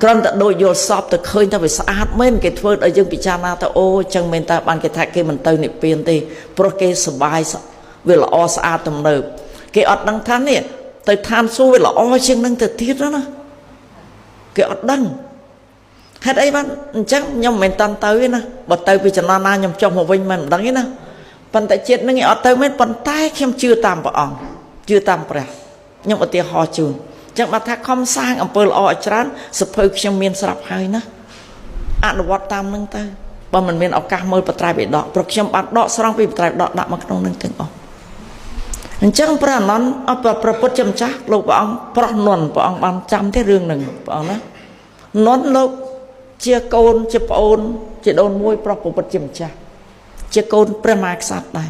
គ្រាន់តែដូចយល់សពទៅឃើញថាវាស្អាតមែនគេធ្វើឲ្យយើងពិចារណាទៅអូចឹងមែនតើបានគេថាគេមិនទៅនិព្វានទេព្រោះគេសប្បាយវាល្អស្អាតទំនើបគេអត់ដឹងថានេះទៅឋានសួគ៌វាល្អជាងនឹងទៅទៀតណាគេអត់ដឹងហេតុអីបានអញ្ចឹងខ្ញុំមិនមែនតាន់ទៅទេណាបើទៅពីចំណណាខ្ញុំចុះមកវិញមិនដឹងទេណាប៉ុន្តែជាតិនឹងអត់ទៅមែនប៉ុន្តែខ្ញុំជឿតាមព្រះអង្គជឿតាមព្រះខ្ញុំឧទាហរណ៍ជូនអញ្ចឹងបើថាខំសាងអំពើល្អឲ្យច្រើនសភៅខ្ញុំមានស្រាប់ហើយណាអនុវត្តតាមនឹងទៅបើមិនមានឱកាសមើលបត្រៃបិដកព្រោះខ្ញុំបានដកស្រង់ពីបត្រៃបិដកដាក់មកក្នុងនឹងទាំងអស់អញ្ចឹងព្រះអនន្តព្រះពុទ្ធជាម្ចាស់លោកព្រះអង្គប្រោះនន់ព្រះអង្គបានចាំទេរឿងហ្នឹងព្រះអង្គណានន់លោកជាកូនជាប្អូនជាដូនមួយប្រោះព្រះពុទ្ធជាម្ចាស់ជាកូនព្រះមហាក្សត្រដែរ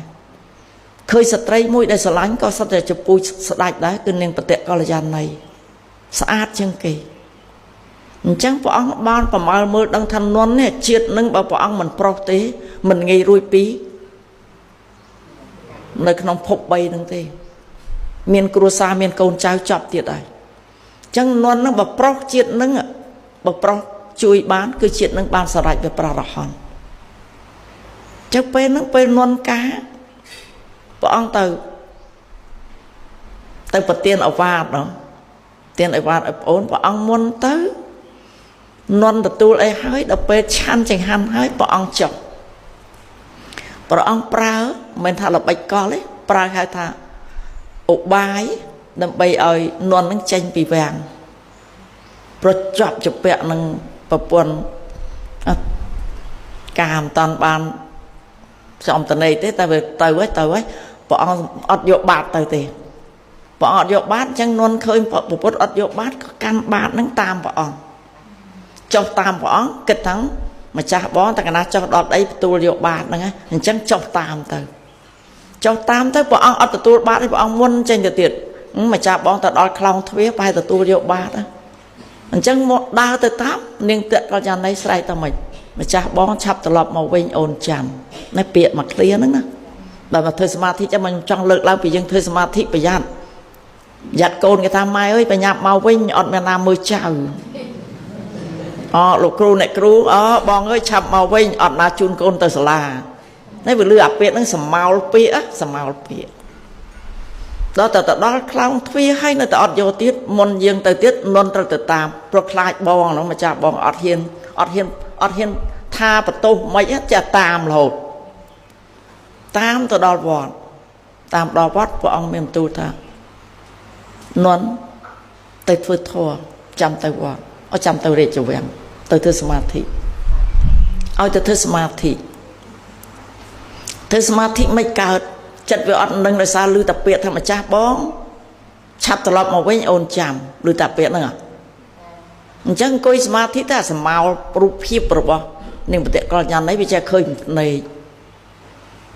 ឃើញស្ត្រីមួយដែលស្រឡាញ់ក៏សុទ្ធតែជាពូជស្ដេចដែរគឺនាងបតិកល្យាណីស្អាតជាងគេអញ្ចឹងព្រះអង្គបានប្រមាលមើលដឹងថានន់នេះជាតិនឹងបើព្រះអង្គមិនប្រុសទេមិនងាយរួចពីនៅក្នុងភព3ហ្នឹងទេមានគ្រួសារមានកូនចៅចប់ទៀតហើយអញ្ចឹងនន់ហ្នឹងបើប្រុសជាតិហ្នឹងបើប្រុសជួយបានគឺជាតិនឹងបានសម្រេចវាប្ររហន្តចឹងពេលហ្នឹងពេលនន់កាព្រះអង្គទៅប្រទានអវាទទានអវាទឲ្យប្អូនព្រះអង្គមុនទៅនន់ទទួលអីហើយដល់ពេលឆាន់ចង្ហាន់ហើយព្រះអង្គចុះព្រះអង្គប្រើមិនមែនថាល្បិចកលទេប្រើហៅថាឧបាយដើម្បីឲ្យនន់នឹងចេញពីវាំងប្រជាប់ជាពាក់នឹងប្រពន្ធកាមតាន់បានចំតន័យទេតែវាទៅហើយព្រះអង្គអត់យកបាតទៅទេព្រះអង្គអត់យកបាតអញ្ចឹងនន់ឃើញព្រះពុទ្ធអត់យកបាតក៏កាន់បាតនឹងតាមព្រះអង្គចុះតាមព្រះអង្គគិតថាម្ចាស់បងតែកណាចុះដល់អីទទួលយកបាតហ្នឹងអញ្ចឹងចុះតាមទៅព្រះអង្គអត់ទទួលបាតទេព្រះអង្គមុនចេញទៅទៀតម្ចាស់បងទៅដល់ខ្លោងទ្វារបែរទទួលយកបាតអញ្ចឹងមកដើរទៅតាមនាងតកល្យាណីស្រែកទៅម៉េចម្ចាស់បងឆាប់ត្រឡប់មកវិញអូនចាំនេះពាក្យមកឃ្លាហ្នឹងណាបើមកធ្វើសមាធិចាំមិនចង់លើកឡើងពីយើងធ្វើសមាធិប្រយ័ត្នយ៉ាត់កូនគេថាម៉ែអើយបញ្ញាប់មកវិញអត់មានណាមើលចៅលោកគ្រូអ្នកគ្រូបងអើយឆាប់មកវិញអត់ណាជូនកូនទៅសាលានេះវាលឺអាពាក្យហ្នឹងសមោលពាក្យដល់តែទៅដល់ខ្លោងទ្វារហើយនៅតែអត់យកទៀតមុនយើងទៅទៀតនន់ត្រូវទៅតាមព្រោះខ្លាចបងហ្នឹងម្ចាស់បងអត់ហ៊ានថាបន្ទោសមិនចេះតាមរហូតតាមទៅដល់វត្តព្រះអង្គមានបន្ទូលថានន់ទៅធ្វើធម៌ចាំទៅវត្តចាំទៅរាជវាំងទៅធ្វើសមាធិឲ្យទៅធ្វើសមាធិមិនកើតចិត្តវាអត់នឹងដោយសារឮតែពាក្យថាម្ចាស់បងឆាប់ត្រឡប់មកវិញអូនចាំឮតែពាក្យហ្នឹងអញ្ចឹងអង្គុយសមាធិតែសមោលរូបភាពរបស់នាងបតិកល្យាណីវាចេះឃើញភ្នែក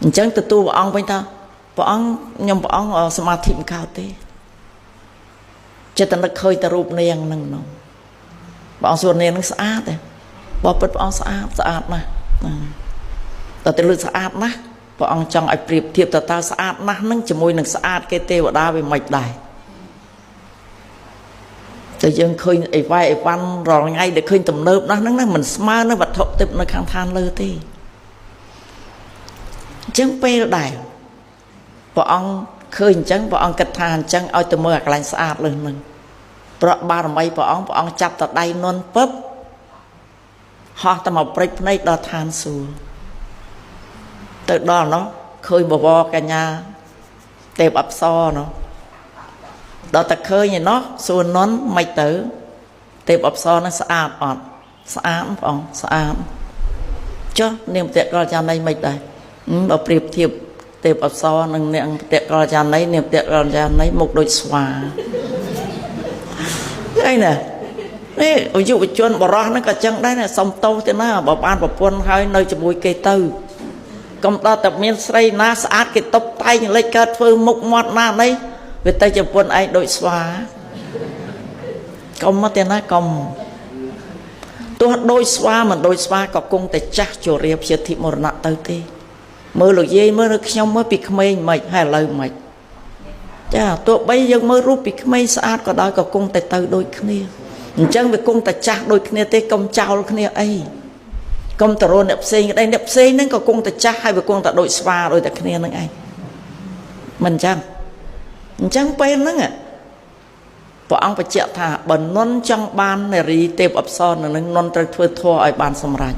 អញ្ចឹងទទួលព្រះអង្គវិញថាព្រះអង្គខ្ញុំព្រះអង្គសមាធិមិនកើតទេចិត្តនឹកឃើញតែរូបនាងហ្នឹងព្រះអង្គសួរនាងហ្នឹងស្អាតទេបបិទ្ធព្រះអង្គស្អាតណាស់តែទៅលើស្អាតណាស់ព្រះអង្គចង់ឲ្យប្រៀបធៀបតើស្អាតណាស់ហ្នឹងជាមួយនឹងស្អាតគេទេវតាវាមិនដែរតែយើងឃើញអីវ៉ៃអីវ៉ាន់រាល់ថ្ងៃដែលឃើញទំនើបណាស់ហ្នឹងណាមិនស្មើនឹងវត្ថុទិព្វនៅខាងឋានលើទេអញ្ចឹងពេលដែរព្រះអង្គឃើញអញ្ចឹងព្រះអង្គគិតថាអញ្ចឹងឲ្យទៅមើលអាកន្លែងស្អាតលើហ្នឹងប្រក់បារមីព្រះអង្គចាប់តដៃនន់ពឹបហោះទៅមកព្រិចភ្នែកដល់ឋានសួគ៌ទៅដល់នោះឃើញបវរកញ្ញាទេពអប្សរនោះដល់តែឃើញឯណោះសួរនន់មិនទៅទេពអប្សរនឹងស្អាតអត់ស្អាតព្រះអង្គស្អាតចុះនាងបតិកល្យាណីមិនដែរបើប្រៀបធៀបទេពអប្សរនិងនាងបតិកល្យាណីនាងបតិកល្យាណីមុខដូចស្វាអីណានេះយុវជនបរោះហ្នឹងក៏ចឹងដែរណាសុំទោសទៅណាបើបានប្រពន្ធហើយនៅជាមួយគេទៅកុំដល់តែមានស្រីណាស្អាតគេតុបតែងលេចកើតធ្វើមុខមាត់ណានេះវាទៅជាប្រពន្ធឯងដូចស្វាកុំមកទេណាកុំទោះដូចស្វាមិនដូចស្វាក៏គង់តែចាស់ជរាព្យាធិមរណៈទៅទេមើលលោកយាយមើលខ្ញុំមើលពីក្មេងមិនហើយឥឡូវមិនចាទោះបីយើងមើលរូបពីក្មេងស្អាតក៏ដោយក៏គង់តែទៅដូចគ្នា អញ្ចឹងវាគង់តែចាស់ដូចគ្នាទេកុំចោលគ្នាអីកុំតរអ្នកផ្សេងក្តីអ្នកផ្សេងហ្នឹងក៏គង់តែចាស់ហើយវាគង់តែដូចស្វាដូចតែគ្នាហ្នឹងឯងមិនអញ្ចឹងពេលហ្នឹងព្រះអង្គបញ្ជាក់ថាបើនន់ចង់បាននារីទេពអប្សរនៅនឹងនន់ត្រូវធ្វើធម៌ឲ្យបានសម្រេច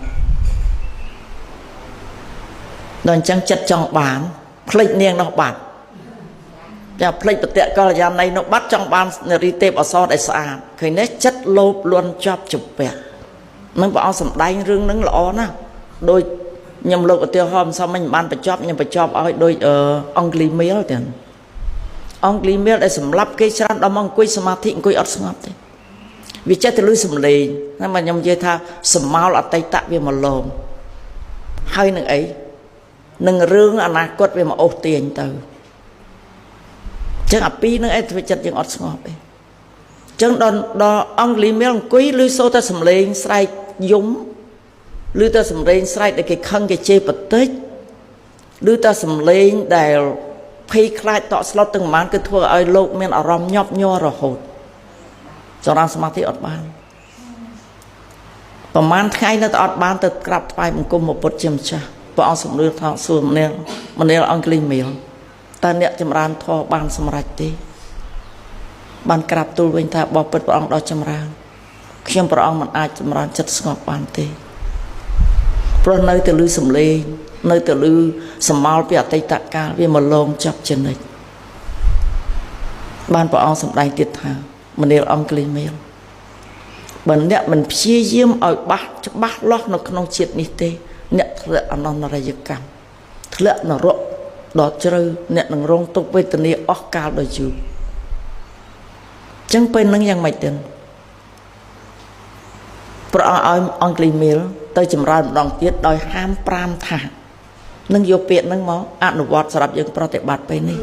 ដល់អញ្ចឹងចិត្តចង់បានផ្លេចនាងនោះបាត់តែផ្លេចបតិកល្យាណីនោះបាត់ចង់បាននារីទេពអប្សរដែលស្អាតឃើញទេចិត្តលោភលន់ជាប់ជំពាក់នឹងព្រះអង្គសម្ដែងរឿងហ្នឹងល្អណាស់ដូចខ្ញុំលោកឧទាហរណ៍មិនសមមិនបានបញ្ចប់ខ្ញុំបញ្ចប់ឲ្យដូចអង់គ្លីមេលទាំងអង់គ្លីមេលដែលសម្លាប់គេច្រើនដល់មកអង្គុយសមាធិអង្គុយអត់ស្ងប់ទេវាចេះតែលឺសំឡេងណាមកខ្ញុំនិយាយថាសម្មាលអតីតវាមកលងហើយនឹងអីនឹងរឿងអនាគតវាមកអូសទាញទៅចឹងអាពីរនឹងឯងធ្វើចិត្តយើងអត់ស្ងប់ទេចឹងដល់អង់គ្លីមេលអង្គុយលឺសូរតែសំឡេងស្រែកយំឮតែសំឡេងស្រែកដែលគេខឹងគេជេរបតិចឮតែសំឡេងដែលភ័យខ្លាចតក់ស្លុតទាំងប៉ុន្មានគឺធ្វើឲ្យលោកមានអារម្មណ៍ញាប់ញ័ររហូតចរន្តសមាធិអត់បានប្រហែលថ្ងៃនៅតែអត់បានទៅក្រាបថ្វាយបង្គំពុទ្ធជាម្ចាស់ព្រះអង្គសំលឿនថាសួរម្នាលអង់គ្លីមេលតើអ្នកចម្រើនធម៌បានសម្រេចទេបានក្រាបទូលវិញថាបបិទ្ធព្រះអង្គដល់ចម្រើនខ្ញុំព្រះអង្គមិនអាចចម្រើនចិត្តស្ងប់បានទេព្រោះនៅតែលឺសំឡេងនៅតែលឺសម្មាលពីអតីតកាលវាមកលងចាប់ចំណិចបានព្រះអង្គសម្ដែងទៀតថាមនាលអង់គ្លីមេលបើអ្នកមិនព្យាយាមឲ្យច្បាស់លាស់នៅក្នុងជាតិនេះទេអ្នកធ្លាក់អនន្តរិយកម្មធ្លាក់នរកដ៏ជ្រៅអ្នកនឹងរងទុក្ខវេទនាអស់កាលដ៏យូរចឹងពេលហ្នឹងយ៉ាងម៉េចទៅព្រះអង្គឲ្យអង់គ្លីមេលទៅចម្រើនម្ដងទៀតដោយហាម5ថានឹងយកពាក្យហ្នឹងមកអនុវត្តសម្រាប់យើងប្រតិបត្តិពេលនេះ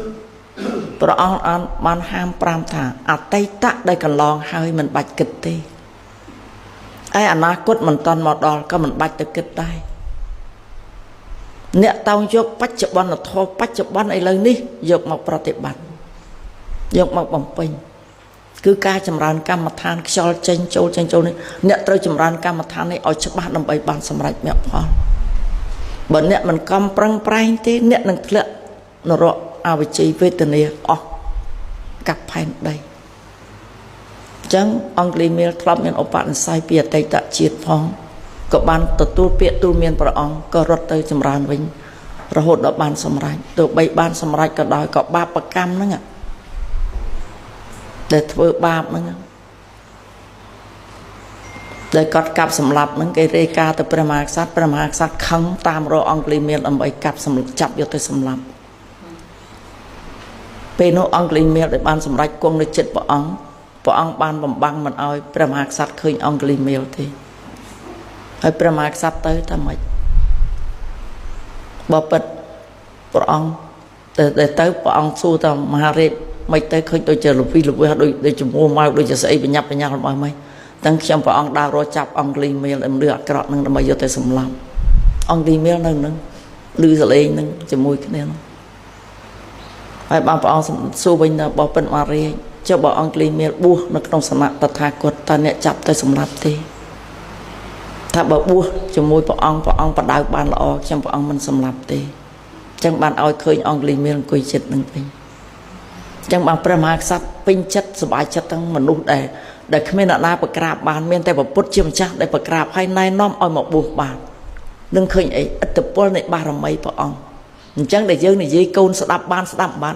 ព្រះអង្គបានហាម5ថាអតីតដែលកន្លងហើយមិនបាច់គិតទេឯអនាគតមិនតាន់មកដល់ក៏មិនបាច់ទៅគិតដែរអ្នកតោងយកបច្ចុប្បន្នធម៌បច្ចុប្បន្នឥឡូវនេះយកមកប្រតិបត្តិយកមកបំពេញគឺការចម្រើនកម្មដ្ឋានខ្យល់ចេញចូលនេះអ្នកត្រូវចម្រើនកម្មដ្ឋាននេះឲ្យច្បាស់ដើម្បីបានសម្រេចមគ្គផលបើអ្នកមិនកំប្រឹងប្រែងទេអ្នកនឹងធ្លាក់នរកអវិជ្ជវេទនាអស់កាប់ផែនដីអញ្ចឹងអង់គ្លីមេលធ្លាប់មានឧបនិស្ស័យពីអតីតជាតិផងក៏បានទទួលពាក្យទូលមានព្រះអង្គក៏រត់ទៅចម្រើនវិញរហូតដល់បានសម្រេចទោះបីបានសម្រេចក៏ដោយក៏បាបកម្មហ្នឹងដែលធ្វើបាបហ្នឹងដែលគាត់កាប់សម្លាប់ហ្នឹងគេរាយការណ៍ទៅព្រះមហាក្សត្រខឹងតាមរកអង់គ្លីមេលដើម្បីកាប់ចាប់យកទៅសម្លាប់ពេលនោះអង់គ្លីមេលដែលបានសម្រេចគង់នៅចិត្តព្រះអង្គបានបំបាំងមិនឲ្យព្រះមហាក្សត្រឃើញអង់គ្លីមេលទេហើយព្រះមហាក្សត្រទៅថាម៉េចបបិទ្ធព្រះអង្គទៅព្រះអង្គសួរថាមហារាជមិនទៅឃើញដូចជាលវិលវិដូចជំនួសមកដូចជាស្អីបញ្ញាប់របស់ម៉េចទាំងខ្ញុំព្រះអង្គដើររកចាប់អង់គ្លីមេលឲ្យមនុស្សអាក្រក់នឹងដើម្បីយកទៅសម្លាប់អង់គ្លីមេលនៅនឹងឮសលេងនឹងជាមួយគ្នានោះហើយបានព្រះអង្គសួរវិញថាបបិទ្ធមហារាជចុះបើអង់គ្លីមេលបួសនៅក្នុងសំណាក់តថាគតតើអ្នកចាប់ទៅសម្លាប់ទេថាបើបួសជាមួយព្រះអង្គបដៅបានល្អខ្ញុំព្រះអង្គមិនសម្លាប់ទេអញ្ចឹងបានឲ្យឃើញអង់គ្លីមេលអង្គុយចិត្តនឹងវិញអញ្ចឹងបានព្រះមហាក្សត្រពេញចិត្តសប្បាយចិត្តទាំងមនុស្សដែលគ្មានអ្នកណាប្រក្រាបបានមានតែព្រះពុទ្ធជាម្ចាស់ដែលប្រក្រាបឲ្យណែនាំឲ្យមកបួសបាននឹងឃើញអីឥទ្ធិពលនៃបារមីព្រះអង្គអញ្ចឹងដែលយើងនិយាយកូនស្ដាប់បាន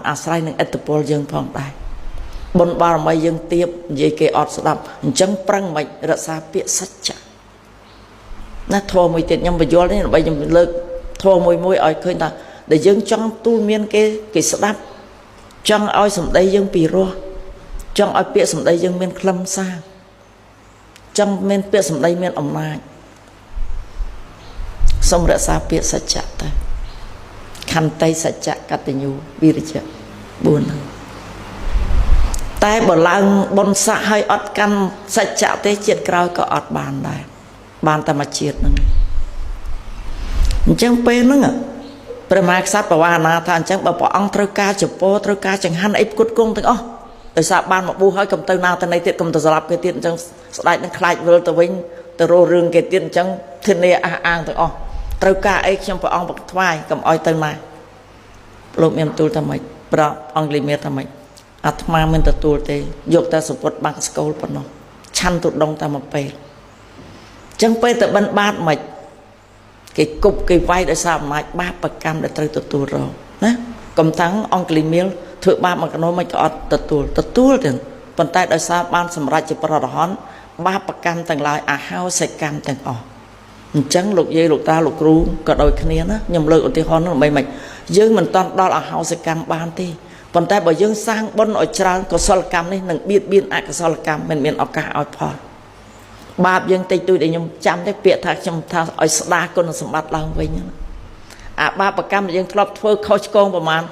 អាស្រ័យនឹងឥទ្ធិពលយើងផងដែរបុណ្យបារមីយើងទៀបនិយាយគេអត់ស្ដាប់អញ្ចឹងប្រឹងមិនរក្សាពាក្យសច្ចៈណាធម៌មួយទៀតខ្ញុំបញ្យល់នេះដើម្បីខ្ញុំលើកធម៌មួយឲ្យឃើញថាដែលយើងចង់ទូលមានគេស្ដាប់ចង់ឲ្យសម្ដីយើងពីរោះចង់ឲ្យពាក្យសម្ដីយើងមានខ្លឹមសារចង់មានពាក្យសម្ដីមានអំណាចសូមរក្សាពាក្យសច្ចៈទៅខន្តីសច្ចៈកតញ្ញូវិរិយៈ4ហ្នឹងតែបើឡើងបុណ្យស័ក្តិឲ្យអត់កាន់សច្ចៈទេជាតិក្រោយក៏អត់បានដែរបានតែមួយជាតិហ្នឹងអញ្ចឹងពេលហ្នឹងព្រះមហាក្សត្រប្រវាណាថាអញ្ចឹងបើព្រះអង្គត្រូវការចពោត្រូវការចង្ហាន់អីផ្គត់ផ្គង់ទាំងអស់ ដោយសារបានមកប៊ូហើយកុំទៅណាទៅណីទៀតកុំទៅស្លាប់គេទៀតអញ្ចឹងស្ដេចនឹងខ្លាចវិលទៅវិញទៅរករឿងគេទៀតអញ្ចឹងធានាអះអាងទាំងអស់ត្រូវការអីខ្ញុំព្រះអង្គបកថ្វាយកុំអោយទៅណាលោកមានទូលថាម៉េចប្រាប់អង់គ្លីមេថាម៉េចអាត្មាមិនទទួលទេយកតែសម្ពុតបាក់ស្កូលប៉ុណ្ណោះឆាន់ទុដងតែមួយពេលអញ្ចឹងពេលទៅបិណ្ឌបាតមិនគេគប់គេវាយដោយសារអំណាចបាបប្រកម្មដែលត្រូវទទួលរងណាកុំតាំងអង់គ្លីមេធ្វើបាបមកកណោមិនក៏អត់ទទួលទាំងប៉ុន្តែដោយសារបានសម្រេចជាប្ររហន្តបាបប្រកម្មទាំងឡាយអហោសិកម្មទាំងអស់អញ្ចឹងលោកយាយលោកតាលោកគ្រូក៏ដូចគ្នាណាខ្ញុំលើកឧទាហរណ៍នោះដើម្បីមិនយើងមិនតន់ដល់អហោសិកម្មបានទេប៉ុន្តែបើយើងសាងបុណ្យឲ្យច្រើនកុសលកម្មនេះនឹងបៀតបៀនអកុសលកម្មមិនមានឱកាសឲ្យផលបាបយើងតិចតួចដែលខ្ញុំចាំទេពាក្យថាខ្ញុំថាឲ្យស្ដារគុណសម្បត្តិឡើងវិញអាបាបកម្មដែលយើងធ្លាប់ធ្វើខុសឆ្គងប្រមាណ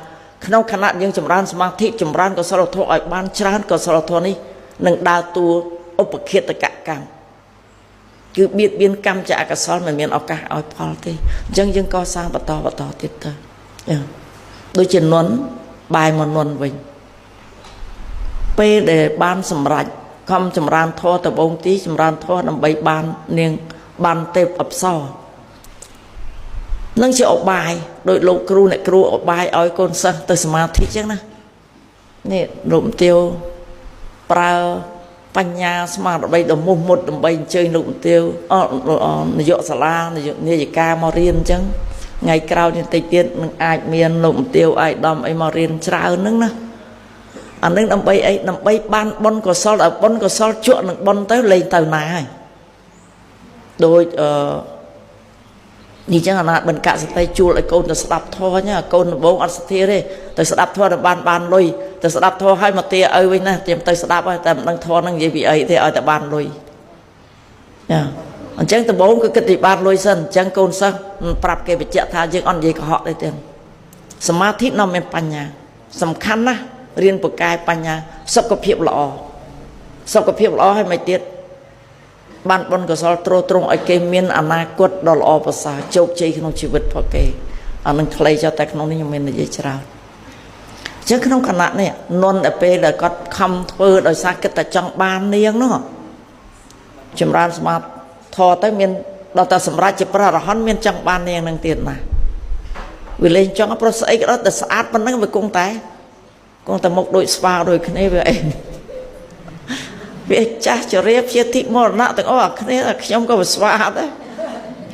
ក្នុងខណៈយើងចម្រើនសមាធិចម្រើនកុសលធម៌ឲ្យបានច្រើនកុសលធម៌នេះនឹងដើរតួឧបឃាតកកម្មគឺបៀតបៀនកម្មជាអកុសលមិនមានឱកាសឲ្យផលទេអញ្ចឹងយើងកសាងបន្តទៀតទៅដូចជានន់បាយមកនន់វិញពេលដែលបានសម្រេចខំចម្រើនធម៌តបងទីចម្រើនធម៌ដើម្បីបាននាងបានទេពអប្សរនឹងជាអបាយដោយលោកគ្រូអ្នកគ្រូអបាយឲ្យកូនសិស្សទៅសមាធិចឹងណានេះលោកមទាវប្រើបញ្ញាស្មារតីដ៏មុះមុតដើម្បីអញ្ជើញលោកមទាវនាយកសាលានាយិកាមករៀនអញ្ចឹងថ្ងៃក្រោយនេះតិចទៀតនឹងអាចមានលោកមទាវអាយដំអីមករៀនច្រើនហ្នឹងណាអានឹងដើម្បីអីដើម្បីបានបុណ្យកុសលឲ្យបុណ្យកុសលជក់នឹងបុណ្យទៅលេងទៅណាហើយដូចនេះចឹងអាណាបិណ្ឌកសិទ្ធិជួលឲ្យកូនទៅស្ដាប់ធម៌ណាកូនដំបងអត់សទ្ធាទេទៅស្ដាប់ធម៌ទៅបានលុយទៅស្ដាប់ធម៌ឲ្យមកទាឲ្យវិញណាចាំទៅស្ដាប់ហើយតែមិនដឹងធម៌ហ្នឹងនិយាយពីអីទេឲ្យតែបានលុយណាអញ្ចឹងដំបងគឺគិតពីបានលុយសិនអញ្ចឹងកូនសិស្សប្រាប់គេបញ្ជាក់ថាយើងអត់និយាយកុហកទេទេសមាធិនាំមានបញ្ញាសំខាន់ណាស់រៀនពូកែបញ្ញាសុខភាពល្អហើយមិនទៀតបានបុណ្យកុសលទ្រទ្រង់ឲ្យគេមានអនាគតដ៏ល្អប្រសើរជោគជ័យក្នុងជីវិតផងគេអានឹងខ្លីចុះតែក្នុងនេះខ្ញុំមាននិយាយច្រើនអញ្ចឹងក្នុងគណៈនេះនន់តែពេលដែលគាត់ខំធ្វើដោយសារគិតតែចង់បាននាងនោះចម្រើនសមាធិធរទៅមានដល់តែសម្រាប់ជាព្រះអរហន្តមានចង់បាននាងនឹងទៀតណាវាលេងចង់ប្រុសស្អីក៏ដល់តែស្អាតប៉ុណ្ណឹងវាគង់តែមុខដូចស្វាដូចគ្នាវាអីវាចាស់ចរិយាជាទីមរណៈទាំងអស់អាគ្នាខ្ញុំក៏ស្វាដែរ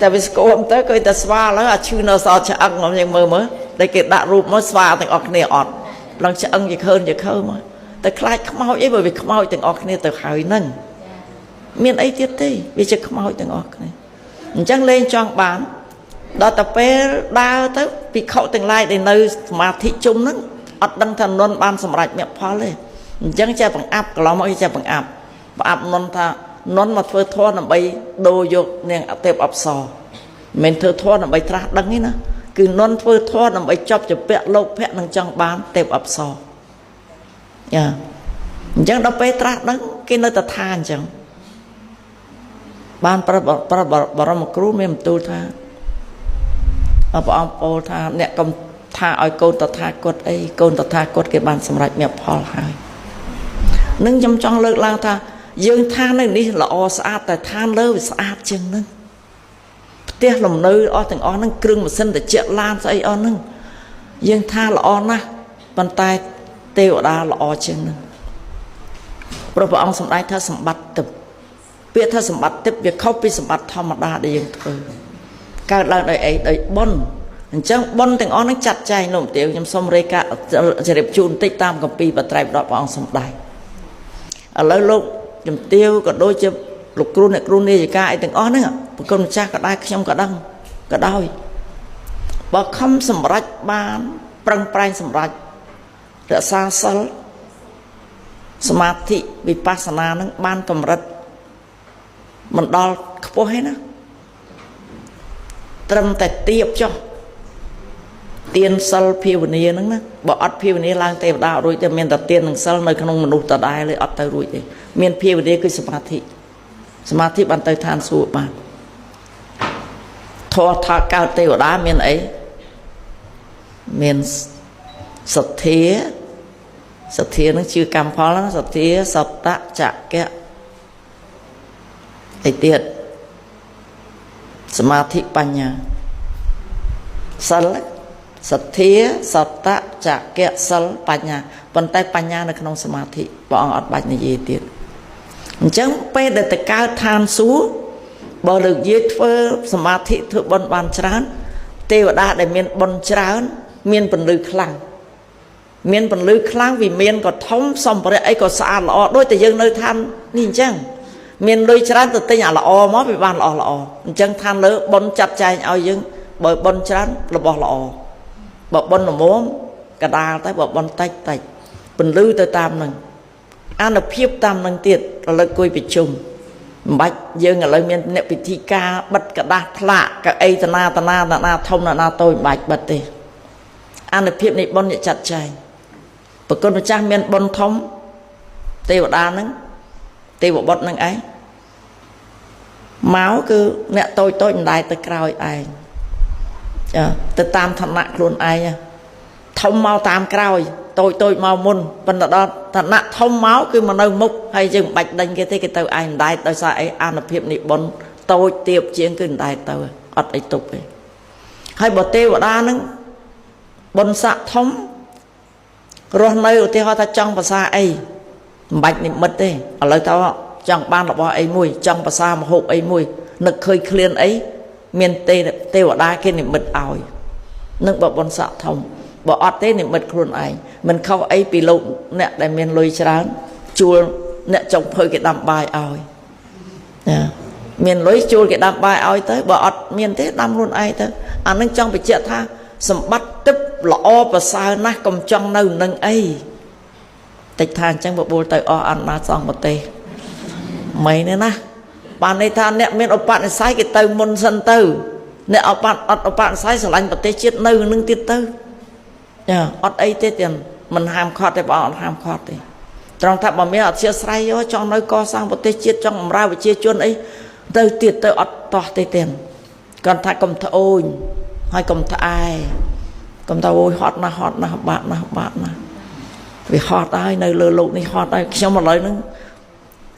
តែវាស្គមទៅគឺតែស្វាឡើយអាឈឺនៅសល់ឆ្អឹងខ្ញុំមើលតែគេដាក់រូបមកស្វាទាំងអស់គ្នាអត់ឡងឆ្អឹងជាខើមកតែខ្លាចខ្មោចអីបើវាខ្មោចទាំងអស់គ្នាទៅហើយហ្នឹងមានអីទៀតទេវាជាខ្មោចទាំងអស់គ្នាអញ្ចឹងលេងចង់បានដល់តែពេលដើរទៅពិខុទាំងឡាយដែលនៅសមាធិជុំហ្នឹងអត់ដឹងថានន់បានសម្រេចមគ្គផលទេអញ្ចឹងចេះបង្អាប់កន្លងមកចេះបង្អាប់នន់ថានន់មកធ្វើធម៌ដើម្បីដូរយកនាងអទេពអប្សរមិនធ្វើធម៌ដើម្បីត្រាស់ដឹងទេណាគឺនន់ធ្វើធម៌ដើម្បីចប់ជាពាក់លោកភៈនឹងចង់បានទេពអប្សរយ៉ាអញ្ចឹងដល់ពេលត្រាស់ដឹងគេនៅតែថាអញ្ចឹងបានប្របរមគ្រូមានបន្ទូលថាព្រះអង្គពោលថាអ្នកកុំថាឲ្យកូនតថាគតអីកូនតថាគតគេបានសម្រេចមគ្គផលហើយនឹងខ្ញុំចង់លើកឡើងថាយើងថានៅនេះល្អស្អាតតែឋានលើវាស្អាតជាងហ្នឹងផ្ទះលំនៅអស់ទាំងអស់ហ្នឹងគ្រឿងម៉ាស៊ីនត្រជាក់ឡានស្អីអស់ហ្នឹងយើងថាល្អណាស់ប៉ុន្តែទេវតាល្អជាងហ្នឹងព្រះអង្គសម្ដែងថាសម្បត្តិទឹកពាក្យថាសម្បត្តិទឹកវាខុសពីសម្បត្តិធម្មតាដែលយើងធ្វើកើតឡើងដោយអីដោយបុណ្យអញ្ចឹងបុណ្យទាំងអស់ហ្នឹងចាត់ចែងលោកទាវខ្ញុំសូមរេកាជម្រាបជូនបន្តិចតាមគម្ពីរបត្រៃបិដកព្រះអង្គសម្ដែងឥឡូវលោកជំទាវក៏ដូចជាលោកគ្រូអ្នកគ្រូនាយិកាអីទាំងអស់ហ្នឹងប្រគុណម្ចាស់ក៏ដែរខ្ញុំក៏ដឹងក៏ដោយបើខំសម្រេចបានប្រឹងប្រែងសម្រេចរក្សាសិលសមាធិវិបស្សនាហ្នឹងបានកម្រិតមិនដល់ខ្ពស់ទេណាត្រឹមតែទៀបចុះទានសិលភាវនាហ្នឹងណាបើអត់ភាវនាឡើងទេវតារួចតែមានតែទាននិងសិលនៅក្នុងមនុស្សដដែលទេអត់ទៅរួចទេមានភាវនាគឺសមាធិបានទៅឋានសួគ៌បានធម៌ថាកើតទេវតាមានអីមានសទ្ធា សទ្ធានឹងជឿកម្មផលសទ្ធាសតៈចក្ៈអីទៀតសមាធិបញ្ញាសិលសទ្ធាសតៈចក្ៈសិលបញ្ញាប៉ុន្តែបញ្ញានៅក្នុងសមាធិព្រះអង្គអត់បាច់និយាយទៀតអញ្ចឹងពេលដែលទៅកើតឋានសួគ៌បើលើកយាយធ្វើសមាធិធ្វើបុណ្យបានច្រើនទេវតាដែលមានបុណ្យច្រើនមានពន្លឺខ្លាំងមានពន្លឺខ្លាំងវិមានក៏ធំសម្ភារៈអីក៏ស្អាតល្អដូចតែយើងនៅឋាននេះអញ្ចឹងមានលុយច្រើនទៅទិញអាល្អមកវាបានល្អអញ្ចឹងឋានលើបុណ្យចាត់ចែងឲ្យយើងបើបុណ្យច្រើនរបស់ល្អបើបុណ្យល្មមកដាលតែបើបុណ្យតិចពន្លឺទៅតាមនឹងអានុភាពតាមនឹងទៀតរលឹកគួយប្រជុំមិនបាច់យើងឥឡូវមានអ្នកពិធីការបិទกระดาษផ្លាកកៅអីតាណាធំណាតូចមិនបាច់បិទទេអានុភាពនៃបុណ្យចាត់ចែងប្រគុណម្ចាស់មានបុណ្យធំទេវតាហ្នឹងទេវបុត្រហ្នឹងឯងមកគឺអ្នកតូចមិនដែរទៅក្រោយឯងចាទៅតាមឋានៈខ្លួនឯងធំមកតាមក្រោយតូចមកមុនប៉ុន្តែដល់ឋានៈធំមកគឺមកនៅមុខហើយយើងមិនបាច់ដេញគេទេគេទៅឯងមិនដែរដោយសារអីអានុភាពនៃបុណ្យតូចទៀបជាងគឺមិនដែរទៅអត់អីទុកទេហើយបើទេវតាហ្នឹងបុណ្យស័ក្តិធំរស់នៅឧទាហរណ៍ថាចង់ភាសាអីមិនបាច់និមិត្តទេឥឡូវតើចង់បានរបស់អីមួយចង់ភាសមហូបអីមួយនឹកឃើញឃ្លានអីមានទេវតាគេនិមិត្តឲ្យនឹងបើបុណ្យស័ក្តិធំបើអត់ទេនិមិត្តខ្លួនឯងមិនខុសអីពីលោកអ្នកដែលមានលុយច្រើនជួលអ្នកចុងភៅគេដាំបាយឲ្យណាមានលុយជួលគេដាំបាយឲ្យទៅបើអត់មានទេដាំខ្លួនឯងទៅអានឹងចង់បញ្ជាក់ថាសម្បត្តិទឹកល្អប្រសើរណាស់កុំចង់នៅនឹងអីតិចថាអញ្ចឹងបបួលទៅអស់អន្តរសង្ឃប្រទេសមិនទេណាបានន័យថាអ្នកមានឧបនិស្ស័យគេទៅមុនសិនទៅអ្នកអត់ឧបនិស្ស័យស្រឡាញ់ប្រទេសជាតិនៅនឹងទៀតទៅចាអត់អីទេទៀតមិនហាមឃាត់ទេបងអត់ហាមឃាត់ទេត្រង់ថាបើមានអធិស្ឋានចង់នៅកសាងប្រទេសជាតិចង់បម្រើប្រជាជនអីទៅទៀតទៅអត់តោះទេទៀតគាត់ថាកុំត្អូញហើយកុំត្អែកុំថាអូយហត់ណាស់បាក់ណាស់វាហត់ហើយនៅលើលោកនេះហត់ហើយខ្ញុំឥឡូវហ្នឹង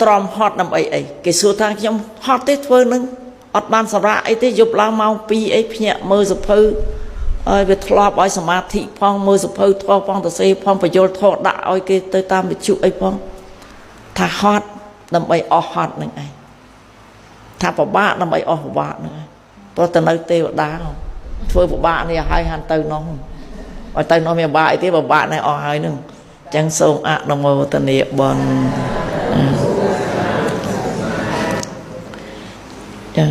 ទ្រាំហត់ដើម្បីអីគេសួរថាខ្ញុំហត់ទេធ្វើនឹងអត់បានសម្រាប់អីទេយប់ឡើងម៉ោង2អីភ្ញាក់មើលសភៅហើយវាធ្លាប់ឲ្យសមាធិផងមើលសភៅធម៌ផងទៅសេផងបញ្យលធម៌ដាក់ឲ្យគេទៅតាមវិទ្យុអីផងថាហត់ដើម្បីអស់ហត់នឹងឯងថាពិបាកដើម្បីអស់ពិបាកហ្នឹងឯងព្រោះទៅនៅទេវតាធ្វើពិបាកនេះឲ្យហាន់ទៅនោះឲ្យទៅនោះមានពិបាកអីទេពិបាកនេះអស់ហើយហ្នឹងអញ្ចឹងសូមអនុមោទនាបុណ្យចា